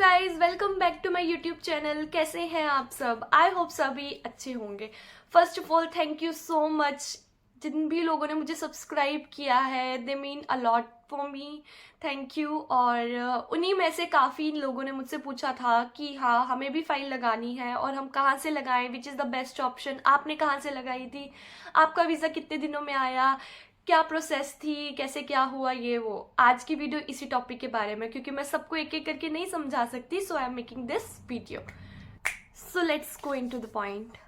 Guys, welcome back to my YouTube channel. कैसे हैं आप सब? आई होप सभी अच्छे होंगे। First of all thank you so much जिन भी लोगों ने मुझे सब्सक्राइब किया है, they mean a lot for me. Thank you. और उन्हीं में से काफ़ी लोगों ने मुझसे पूछा था कि हाँ, हमें भी फाइल लगानी है और हम कहाँ से लगाएं, which is the best option. आपने कहाँ से लगाई थी, आपका वीज़ा कितने दिनों में आया, क्या प्रोसेस थी, कैसे क्या हुआ, ये वो। आज की वीडियो इसी टॉपिक के बारे में, क्योंकि मैं सबको एक एक करके नहीं समझा सकती, so I am making this video. So let's go into the point.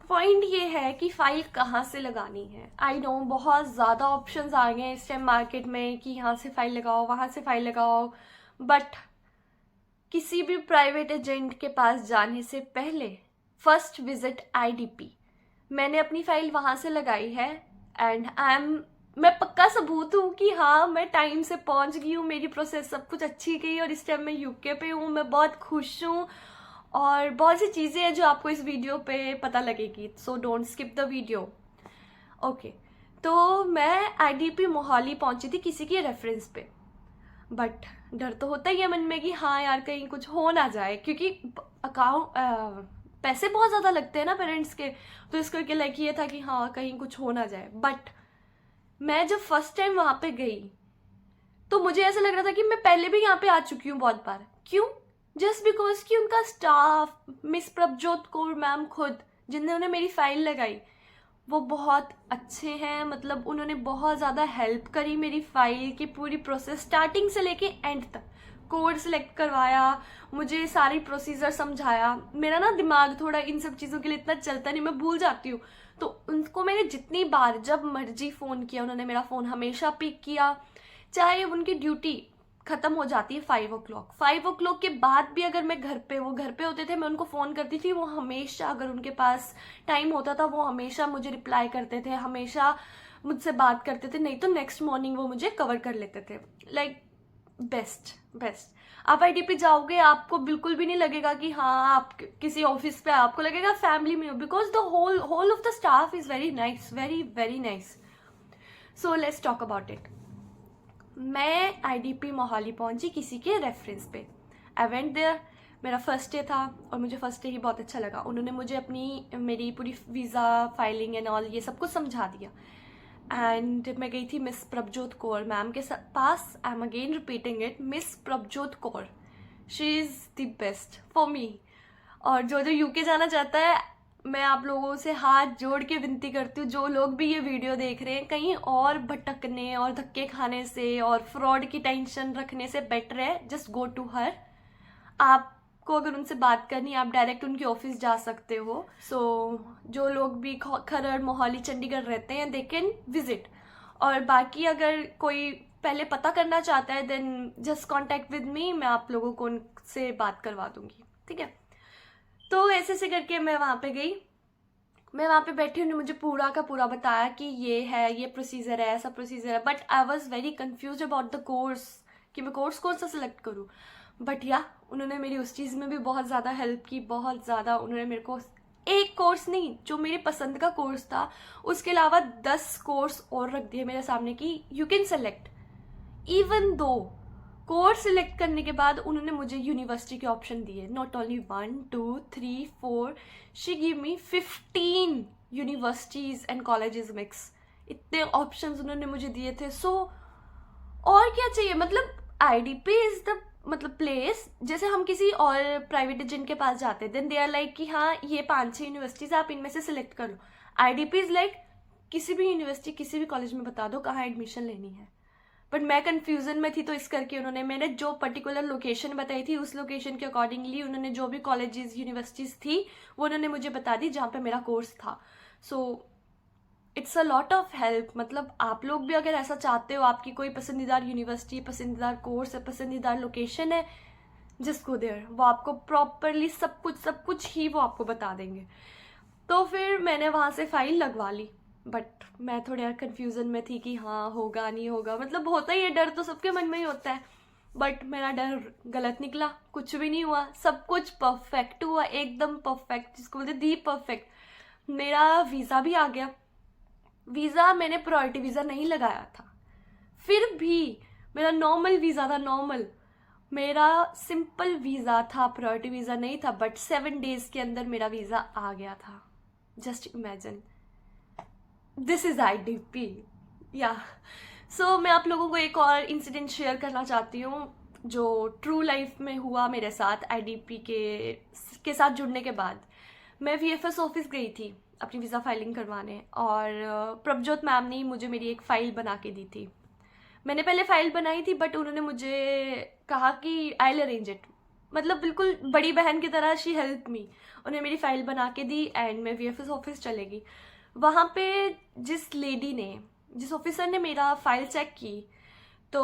Point ये है कि फाइल कहाँ से लगानी है। आई नो बहुत ज़्यादा ऑप्शंस आ गए हैं इस टाइम मार्केट में कि यहाँ से फाइल लगाओ, वहाँ से फाइल लगाओ, बट किसी भी प्राइवेट एजेंट के पास जाने से पहले फर्स्ट विजिट आईडीपी। मैंने अपनी फाइल वहाँ से लगाई है एंड मैं पक्का सबूत हूँ कि हाँ, मैं टाइम से पहुँच गई हूँ, मेरी प्रोसेस सब कुछ अच्छी गई और इस टाइम मैं यूके पे हूँ। मैं बहुत खुश हूँ और बहुत सी चीज़ें हैं जो आपको इस वीडियो पे पता लगेगी, so don't skip the video. Okay, तो मैं आईडीपी मोहाली पहुँची थी किसी के रेफरेंस पे, बट डर तो होता ही है मन में कि हाँ यार, कहीं कुछ हो ना जाए, क्योंकि अकाउंट पैसे बहुत ज़्यादा लगते हैं ना पेरेंट्स के। तो इस करके लाइक ये था कि हाँ, कहीं कुछ हो ना जाए। बट मैं जब फर्स्ट टाइम वहाँ पे गई तो मुझे ऐसा लग रहा था कि मैं पहले भी यहाँ पे आ चुकी हूँ बहुत बार। क्यों? जस्ट बिकॉज कि उनका staff, miss Prabhjot Kaur ma'am खुद जिन्होंने मेरी फाइल लगाई, वो बहुत अच्छे हैं। मतलब उन्होंने बहुत ज़्यादा हेल्प करी मेरी फाइल की पूरी प्रोसेस स्टार्टिंग से लेके एंड तक। कोड सिलेक्ट करवाया, मुझे सारी प्रोसीजर समझाया। मेरा ना दिमाग थोड़ा इन सब चीज़ों के लिए इतना चलता नहीं, मैं भूल जाती हूँ। तो उनको मैंने जितनी बार जब मर्जी फ़ोन किया, उन्होंने मेरा फ़ोन हमेशा पिक किया। चाहे उनकी ड्यूटी ख़त्म हो जाती है 5 o'clock, 5 o'clock के बाद भी अगर मैं वो घर पे होते थे, मैं उनको फ़ोन करती थी, वो हमेशा, अगर उनके पास टाइम होता था, वो हमेशा मुझे रिप्लाई करते थे, हमेशा मुझसे बात करते थे। नहीं तो नेक्स्ट मॉर्निंग वो मुझे कवर कर लेते थे। Like best best. आप आईडीपी जाओगे, आपको बिल्कुल भी नहीं लगेगा कि हाँ आप किसी ऑफिस पे, आपको लगेगा फैमिली में हो, because the whole of the staff is very nice, very very nice. So let's talk about it. मैं आईडीपी मोहाली पहुंची किसी के रेफरेंस पे। आई वेंट देयर, मेरा फर्स्ट डे था और मुझे फर्स्ट डे ही बहुत अच्छा लगा। उन्होंने मुझे मेरी पूरी वीज़ा फाइलिंग एंड ऑल ये सब कुछ समझा दिया। एंड मैं गई थी मिस प्रभजोत कौर मैम के पास। I am again repeating it, miss Prabhjot Kaur. She is the best for me. और जो जो यूके जाना चाहता है, मैं आप लोगों से हाथ जोड़ के विनती करती हूँ, जो लोग भी ये वीडियो देख रहे हैं, कहीं और भटकने और धक्के खाने से और फ्रॉड की टेंशन रखने से बेटर है जस्ट गो टू हर। आपको अगर उनसे बात करनी, आप डायरेक्ट उनके ऑफिस जा सकते हो। सो जो लोग भी खरड़, मोहाली, चंडीगढ़ रहते हैं, दे कैन विजिट। और बाकी अगर कोई पहले पता करना चाहता है, then just contact with me, मैं आप लोगों को उनसे बात करवा दूंगी, ठीक है। तो ऐसे से करके मैं वहाँ पे गई। मैं वहाँ पे बैठी, उन्होंने मुझे पूरा का पूरा बताया कि ये है, ये प्रोसीजर है, ऐसा प्रोसीजर है। But I was very confuse about the course कि मैं कोर्स कौन सा सिलेक्ट करूँ। बट या उन्होंने मेरी उस चीज़ में भी बहुत ज़्यादा हेल्प की, बहुत ज़्यादा। उन्होंने मेरे को एक कोर्स नहीं, जो मेरी पसंद का कोर्स था, उसके अलावा 10 कोर्स और रख दिए मेरे सामने कि you can select. Even though course select करने के बाद उन्होंने मुझे यूनिवर्सिटी के ऑप्शन दिए, not only 1 2 3 4, she give me 15 universities and colleges mix. इतने ऑप्शंस उन्होंने मुझे दिए थे। सो और क्या चाहिए। मतलब आईडीपी इज द प्लेस, जैसे हम किसी और प्राइवेट एजेंट के पास जाते हैं, देन दे आर लाइक कि हाँ, ये 5-6 यूनिवर्सिटीज आप इनमें से सिलेक्ट कर लो। आईडीपी इज लाइक किसी भी यूनिवर्सिटी, किसी भी कॉलेज में बता दो कहाँ एडमिशन लेनी है। बट मैं कंफ्यूजन में थी, तो इस करके उन्होंने मैंने जो पर्टिकुलर लोकेशन बताई थी, उस लोकेशन के अकॉर्डिंगली उन्होंने जो भी कॉलेजेस, यूनिवर्सिटीज़ थी, वो उन्होंने मुझे बता दी जहाँ पे मेरा कोर्स था। So it's a lot of help. मतलब आप लोग भी अगर ऐसा चाहते हो, आपकी कोई पसंदीदा यूनिवर्सिटी, पसंदीदा कोर्स है, पसंदीदा लोकेशन है, जस्ट गो देयर। वो आपको प्रॉपरली सब कुछ ही वो आपको बता देंगे। तो फिर मैंने वहाँ से फाइल लगवा ली। बट मैं थोड़ा कन्फ्यूज़न में थी कि हाँ, होगा नहीं होगा। मतलब होता ही है, डर तो सबके मन में ही होता है। बट मेरा डर गलत निकला, कुछ भी नहीं हुआ, सब कुछ परफेक्ट हुआ, एकदम परफेक्ट, जिसको बोलते दी परफेक्ट। मेरा वीज़ा भी आ गया। वीज़ा मैंने प्रायोरिटी वीज़ा नहीं लगाया था, फिर भी मेरा नॉर्मल वीज़ा था, नॉर्मल। मेरा सिंपल वीज़ा था, प्रायोरिटी वीज़ा नहीं था, बट 7 डेज़ के अंदर मेरा वीज़ा आ गया था. Just imagine, this is IDP. या सो मैं आप लोगों को एक और इंसिडेंट शेयर करना चाहती हूँ जो ट्रू लाइफ में हुआ मेरे साथ. IDP के साथ जुड़ने के बाद मैं VFS ऑफिस गई थी अपनी वीज़ा फाइलिंग करवाने, और प्रभजोत मैम ने मुझे मेरी एक फ़ाइल बना के दी थी. मैंने पहले फ़ाइल बनाई थी, बट उन्होंने मुझे कहा कि आई विल अरेंज इट. मतलब बिल्कुल बड़ी बहन की तरह शी हेल्प मी. उन्हें मेरी फ़ाइल बना के दी एंड मैं VFS ऑफिस चलेगी. वहाँ पे जिस ऑफिसर ने मेरा फ़ाइल चेक की, तो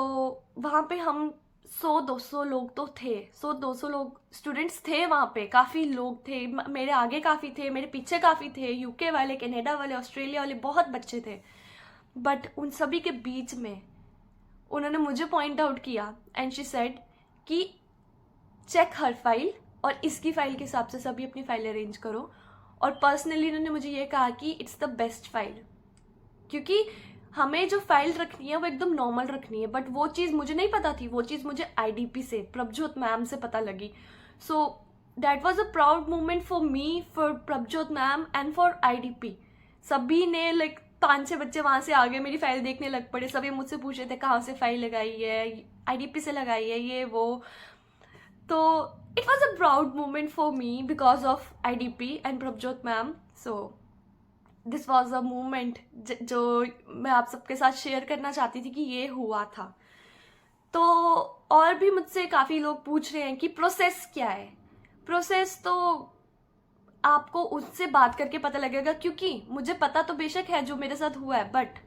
वहाँ पे हम 100-200 लोग तो थे. 100-200 लोग स्टूडेंट्स थे वहाँ पे. काफ़ी लोग थे, मेरे आगे काफ़ी थे, मेरे पीछे काफ़ी थे. UK वाले, कनाडा वाले, ऑस्ट्रेलिया वाले, बहुत बच्चे थे. बट उन सभी के बीच में उन्होंने मुझे पॉइंट आउट किया एंड शी सेड कि चेक हर फाइल, और इसकी फ़ाइल के हिसाब से सभी अपनी फ़ाइल अरेंज करो. और पर्सनली उन्होंने मुझे ये कहा कि इट्स द बेस्ट फाइल, क्योंकि हमें जो फाइल रखनी है वो एकदम नॉर्मल रखनी है. बट वो चीज़ मुझे नहीं पता थी, वो चीज़ मुझे IDP से, प्रभजोत मैम से पता लगी. So that was a proud moment for me, for Prabhjot ma'am and for IDP. सभी ने 5-6 बच्चे वहाँ से आगे मेरी फाइल देखने लग पड़े. सभी मुझसे पूछ रहे थे कहाँ से फाइल लगाई है, IDP से लगाई है, ये वो. तो it was a proud moment for me because of IDP and Prabhjot ma'am. So this was a moment जो मैं आप सबके साथ शेयर करना चाहती थी कि ये हुआ था. तो और भी मुझसे काफ़ी लोग पूछ रहे हैं कि प्रोसेस क्या है. प्रोसेस तो आपको उससे बात करके पता लगेगा, क्योंकि मुझे पता तो बेशक है जो मेरे साथ हुआ है, बट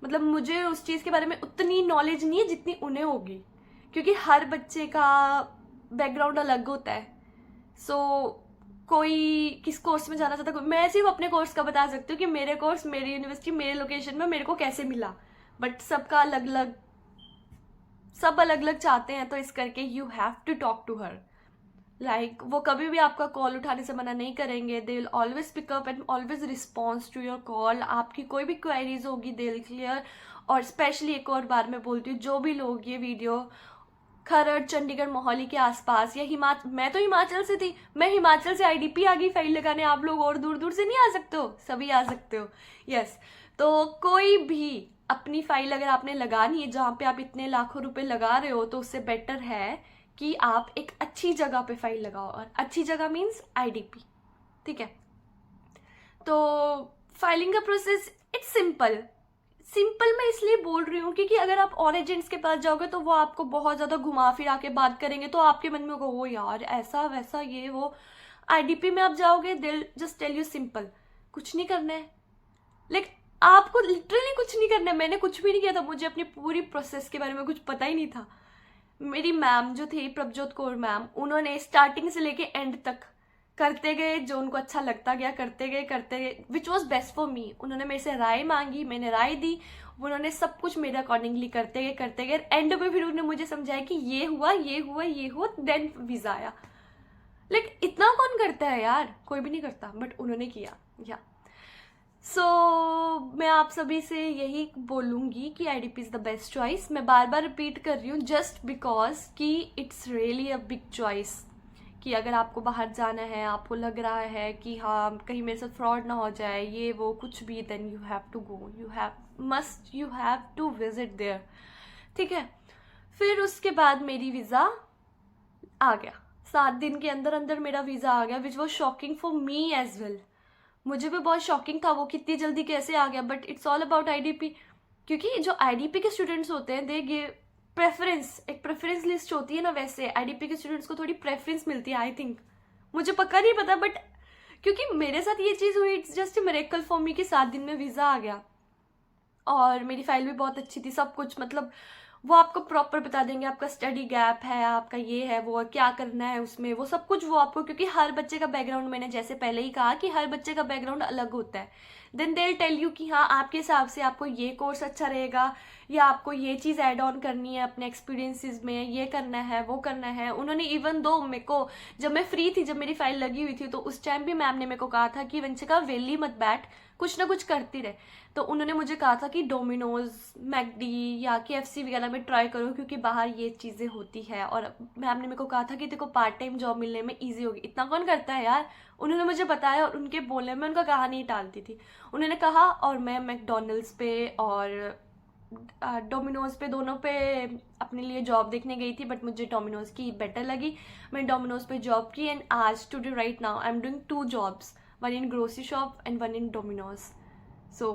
मतलब मुझे उस चीज़ के बारे में उतनी नॉलेज नहीं है जितनी उन्हें होगी, क्योंकि हर बच्चे का बैकग्राउंड अलग होता है. सो कोई किस कोर्स में जाना चाहता है, मैं सिर्फ अपने कोर्स का बता सकती हूँ कि मेरे कोर्स, मेरी यूनिवर्सिटी, मेरे लोकेशन में मेरे को कैसे मिला. बट सबका अलग अलग, सब अलग अलग चाहते हैं. तो इस करके you have to talk to her. वो कभी भी आपका कॉल उठाने से मना नहीं करेंगे. They will always pick up and always response to your call. आपकी कोई भी क्वेरीज होगी दे विल क्लियर. और स्पेशली एक और बार मैं बोलती हूँ, जो भी लोग ये वीडियो खरड़, चंडीगढ़, मोहाली के आसपास, या मैं तो हिमाचल से थी, मैं हिमाचल से IDP आ गई फाइल लगाने. आप लोग और दूर दूर से नहीं आ सकते हो, सभी आ सकते हो. यस. तो कोई भी अपनी फाइल अगर आपने लगानी है जहाँ पे आप इतने लाखों रुपए लगा रहे हो, तो उससे बेटर है कि आप एक अच्छी जगह पे फाइल लगाओ. और अच्छी जगह मीन्स IDP. ठीक है. तो फाइलिंग का प्रोसेस इट्स सिंपल मैं इसलिए बोल रही हूँ क्योंकि अगर आप और एजेंट्स के पास जाओगे तो वो आपको बहुत ज़्यादा घुमा फिरा के बात करेंगे, तो आपके मन में होगा वो यार ऐसा वैसा ये वो. IDP में आप जाओगे, दिल जस्ट टेल यू सिंपल, कुछ नहीं करना है. आपको लिटरली कुछ नहीं करना है. मैंने कुछ भी नहीं किया था, मुझे अपनी पूरी प्रोसेस के बारे में कुछ पता ही नहीं था. मेरी मैम जो थी प्रभजोत कौर मैम, उन्होंने स्टार्टिंग से लेके एंड तक करते गए, जो उनको अच्छा लगता गया करते गए, विच वॉज बेस्ट फॉर मी. उन्होंने मेरे से राय मांगी, मैंने राय दी, उन्होंने सब कुछ मेरे अकॉर्डिंगली करते गए. एंड में फिर उन्होंने मुझे समझाया कि ये हुआ, देन वीज़ा आया. इतना कौन करता है यार, कोई भी नहीं करता, बट उन्होंने किया. या सो मैं आप सभी से यही बोलूँगी कि IDP is the best choice. मैं बार बार रिपीट कर रही हूँ जस्ट बिकॉज कि it's really a big choice. कि अगर आपको बाहर जाना है, आपको लग रहा है कि हाँ कहीं मेरे साथ फ्रॉड ना हो जाए, ये वो कुछ भी, then you have to go, you have to visit there. ठीक है. फिर उसके बाद मेरी वीज़ा आ गया. 7 दिन के अंदर अंदर मेरा वीज़ा आ गया, which was shocking for me as well. मुझे भी बहुत शॉकिंग था वो कितनी जल्दी कैसे आ गया. But it's all about IDP, क्योंकि जो IDP के स्टूडेंट्स होते हैं दे गिव प्रेफरेंस. एक प्रेफरेंस लिस्ट होती है ना, वैसे IDP के स्टूडेंट्स को थोड़ी प्रेफरेंस मिलती है आई थिंक. मुझे पक्का नहीं पता, बट क्योंकि मेरे साथ ये चीज़ हुई, it's just a miracle for me कि 7 दिन में वीज़ा आ गया. और मेरी फाइल भी बहुत अच्छी थी, सब कुछ मतलब वो आपको प्रॉपर बता देंगे. आपका स्टडी गैप है, आपका ये है वो, क्या करना है उसमें, वो सब कुछ वो आपको, क्योंकि हर बच्चे का बैकग्राउंड, मैंने जैसे पहले ही कहा कि हर बच्चे का बैकग्राउंड अलग होता है. Then they will tell you कि हाँ आपके हिसाब से आपको ये कोर्स अच्छा रहेगा, या आपको ये चीज़ ऐड ऑन करनी है अपने एक्सपीरियंसेस में, ये करना है वो करना है. उन्होंने इवन दो मेरे को, जब मैं फ्री थी, जब मेरी फाइल लगी हुई थी, तो उस टाइम भी मैम ने मेरे को कहा था कि वंशिका वेली मत बैठ, कुछ ना कुछ करती रहे। तो उन्होंने मुझे कहा था कि डोमिनोज, मैकडी या KFC वगैरह में ट्राई करो, क्योंकि बाहर ये चीज़ें होती है। और मैम ने मेरे को कहा था कि देखो पार्ट टाइम जॉब मिलने में ईजी होगी। इतना कौन करता है यार। उन्होंने मुझे बताया और उनके बोलने में उनका कहानी टालती थी। उन्होंने कहा, और मैं मैकडोनल्ड्स पे और डोमिनोज पे, दोनों पे अपने लिए जॉब देखने गई थी, बट मुझे डोमिनोज की बेटर लगी। मैं डोमिनोज पे जॉब की एंड आज today right now I am doing 2 jobs, one in grocery shop and one in Domino's. So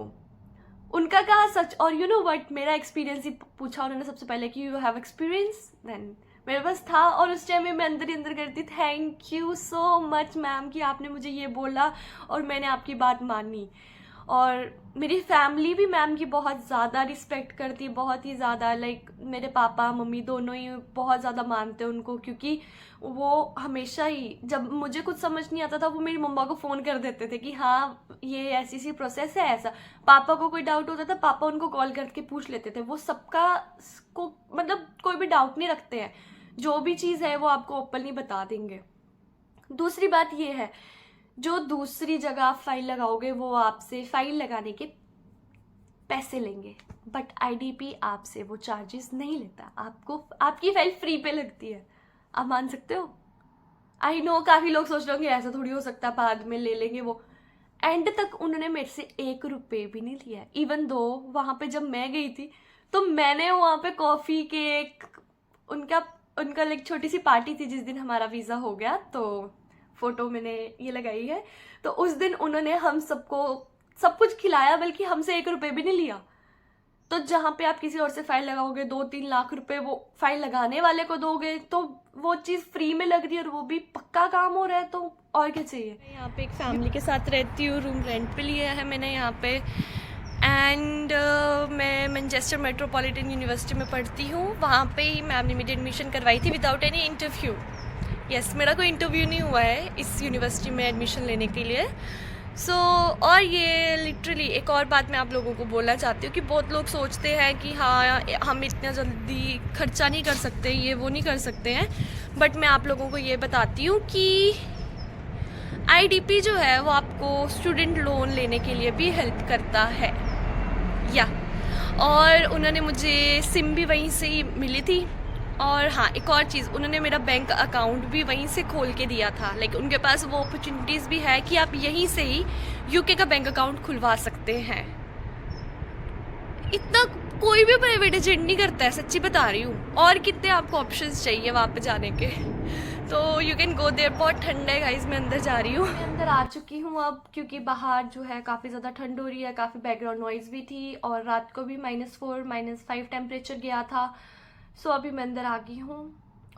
उनका कहा सच। और यू नो वट, मेरा एक्सपीरियंस ही पूछा उन्होंने सबसे पहले कि यू हैव एक्सपीरियंस, देन मेरे पास था। और उस टाइम में मैं अंदर ही अंदर करती thank you so much ma'am कि आपने मुझे ये बोला और मैंने आपकी बात मानी। और मेरी फैमिली भी मैम की बहुत ज़्यादा रिस्पेक्ट करती है, बहुत ही ज़्यादा। लाइक मेरे पापा मम्मी दोनों ही बहुत ज़्यादा मानते हैं उनको, क्योंकि वो हमेशा ही जब मुझे कुछ समझ नहीं आता था वो मेरी मम्मा को फ़ोन कर देते थे कि हाँ ये ऐसी सी प्रोसेस है ऐसा। पापा को कोई डाउट होता था, पापा उनको कॉल करके पूछ लेते थे। वो सबका को मतलब कोई भी डाउट नहीं रखते हैं, जो भी चीज़ है वो आपको ओपनली बता देंगे। दूसरी बात ये है, जो दूसरी जगह आप फाइल लगाओगे वो आपसे फाइल लगाने के पैसे लेंगे, बट IDP आपसे वो चार्जेस नहीं लेता। आपको आपकी फाइल फ्री पे लगती है। आप मान सकते हो। आई नो काफ़ी लोग सोच रहे होंगे ऐसा थोड़ी हो सकता, बाद में ले लेंगे वो। एंड तक उन्होंने मेरे से 1 रुपये भी नहीं लिया। इवन दो वहाँ पे जब मैं गई थी तो मैंने वहाँ पे कॉफ़ी, केक, उनका उनका लाइक छोटी सी पार्टी थी जिस दिन हमारा वीज़ा हो गया, तो फोटो मैंने ये लगाई है। तो उस दिन उन्होंने हम सबको सब कुछ खिलाया, बल्कि हमसे 1 रुपये भी नहीं लिया। तो जहाँ पे आप किसी और से फाइल लगाओगे 2-3 लाख रुपए वो फाइल लगाने वाले को दोगे, तो वो चीज़ फ्री में लग रही है और वो भी पक्का काम हो रहा है, तो और क्या चाहिए। मैं यहाँ पे एक फैमिली के साथ रहती हूँ, रूम रेंट पे लिया है मैंने यहाँ पे। एंड मैं मैनचेस्टर मेट्रोपॉलिटन यूनिवर्सिटी में पढ़ती हूँ। वहाँ पे ही मैम ने मेरी एडमिशन करवाई थी विदाउट एनी इंटरव्यू। यस, मेरा कोई इंटरव्यू नहीं हुआ है इस यूनिवर्सिटी में एडमिशन लेने के लिए। और ये लिटरली एक और बात मैं आप लोगों को बोलना चाहती हूँ कि बहुत लोग सोचते हैं कि हाँ हम इतना जल्दी खर्चा नहीं कर सकते, ये वो नहीं कर सकते हैं। बट मैं आप लोगों को ये बताती हूँ कि IDP जो है वो आपको स्टूडेंट लोन लेने के लिए भी हेल्प करता है। और उन्होंने मुझे सिम भी वहीं से ही मिली थी। और हाँ, एक और चीज़, उन्होंने मेरा बैंक अकाउंट भी वहीं से खोल के दिया था। लाइक उनके पास वो अपॉर्चुनिटीज़ भी है कि आप यहीं से ही UK का बैंक अकाउंट खुलवा सकते हैं। इतना कोई भी प्राइवेट एजेंट नहीं करता है, सच्ची बता रही हूँ। और कितने आपको ऑप्शंस चाहिए वहाँ पे जाने के, तो यू कैन गो देयर। बहुत ठंड है गाइज, मैं अंदर जा रही हूँ। मैं अंदर आ चुकी हूँ अब, क्योंकि बाहर जो है काफ़ी ज़्यादा ठंड हो रही है, काफ़ी बैकग्राउंड नॉइज़ भी थी और रात को भी -4 -5 टेम्परेचर गया था। सो अभी मैं अंदर आ गई हूँ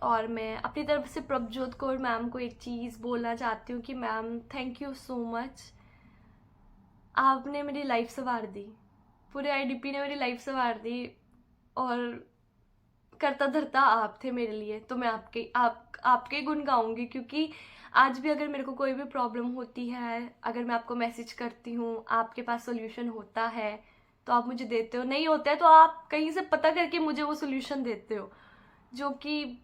और मैं अपनी तरफ से प्रभजोत कौर मैम को एक चीज़ बोलना चाहती हूँ कि ma'am thank you so much. आपने मेरी लाइफ संवार दी, पूरे IDP ने मेरी लाइफ संवार दी और करता धरता आप थे मेरे लिए। तो मैं आपके गुण गाऊंगी, क्योंकि आज भी अगर मेरे को कोई भी प्रॉब्लम होती है, अगर मैं आपको मैसेज करती हूँ, आपके पास सोल्यूशन होता है तो आप मुझे देते हो, नहीं होता है तो आप कहीं से पता करके मुझे वो सोल्यूशन देते हो, जो कि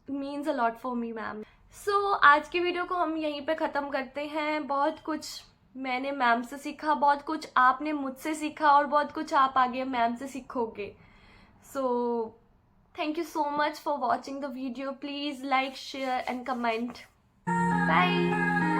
means a lot for me ma'am. So आज की वीडियो को हम यहीं पे ख़त्म करते हैं। बहुत कुछ मैंने मैम से सीखा, बहुत कुछ आपने मुझसे सीखा और बहुत कुछ आप आगे मैम से सीखोगे। So thank you so much for watching the video. Please like, share and comment. Bye.